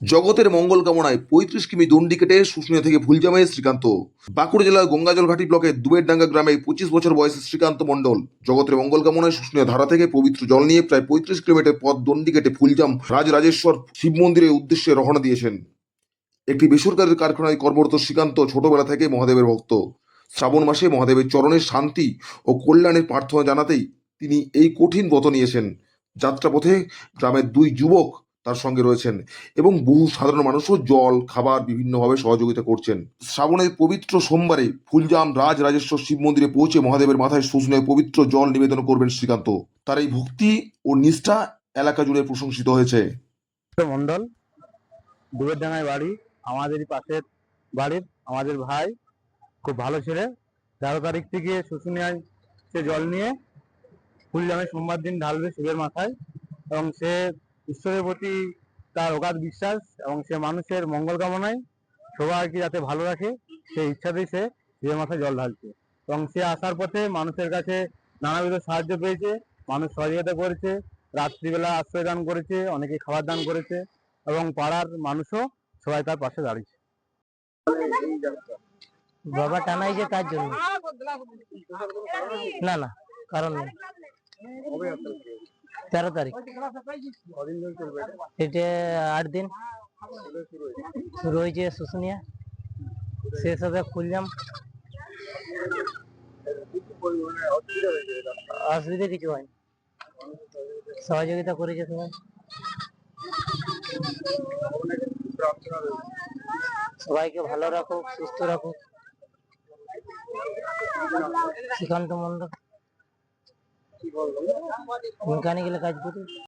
জগতের মঙ্গল কামনায় ৩৫ কিমি দণ্ডি কেটে শুশুনিয়া থেকে ভুলজামে শ্রীকান্ত। বাঁকুড়া জেলার গঙ্গাজলঘাটি ব্লকের দুবেরডাঙ্গা গ্রামে ২৫ বছর বয়সী শ্রীকান্ত মণ্ডল জগতের মঙ্গল কামনায় শুশুনিয়া ধারা থেকে পবিত্র জল নিয়ে প্রায় ৩৫ কিলোমিটার পথ দণ্ডি কেটে ফুলজাম রাজরাজেশ্বর শিব মন্দিরের উদ্দেশ্যে রওনা দিয়েছেন। একটি বেসরকারি কারখানায় কর্মরত শ্রীকান্ত ছোটবেলা থেকে মহাদেবের ভক্ত। শ্রাবণ মাসে মহাদেবের চরণে শান্তি ও কল্যাণের প্রার্থনা জানাতেই তিনি এই কঠিন ব্রত নিয়েছেন। যাত্রাপথে গ্রামের দুই যুবক তার সঙ্গে রয়েছেন এবং বহু সাধারণ মানুষও জল খাবার বিভিন্নভাবে সহযোগিতা করছেন। শ্রাবণের পবিত্র সোমবারে ফুলজাম রাজরাজেশ্বর শিব মন্দিরে পৌঁছে মহাদেবের মাথায় শুশুনিয়ায় পবিত্র জল নিবেদন করবেন শ্রীকান্ত। তার এই ভক্তি ও নিষ্ঠা এলাকা জুড়ে প্রশংসিত হয়েছে। মন্ডল, দুবেরডাঙ্গায় বাড়ি, আমাদেরই পাশের বাড়ির আমাদের ভাই, খুব ভালো ছেলে। ১৩ তারিখ থেকে শুশুনিয়ায় সে জল নিয়ে ফুলজামে সোমবার দিন ঢালবে শিবের মাথায়, এবং সে ঈশ্বরের প্রতি তার অগাধ বিশ্বাস এবং সে মানুষের মঙ্গল কামনায় সবাইকে যাতে ভালো রাখে সেই ইচ্ছাতেই সে শিবের মাথায় জল ঢালছে। এবং সে আসার পথে মানুষের কাছে নানাবিধ সাহায্য পেয়েছে, মানুষ সহযোগিতা করেছে, রাত্রিবেলা আশ্রয় দান করেছে, অনেকে খাবার দান করেছে এবং পাড়ার মানুষও সবাই তার পাশে দাঁড়িয়েছে। বাবা টানাই যে তার জন্য, না না কারণ নেই। ১৩ তারিখ, এটা ৮ দিন শুরু হয়েছে শুশুনিয়া, শেষ হবে ফুলজাম। অসুবিধা কিছু হয়নি, সহযোগিতা করেছে সবাই। সবাইকে ভালো রাখুক, সুস্থ রাখুক। শ্রীকান্ত মন্ডল, মেকানিক্যালে কাজ করি।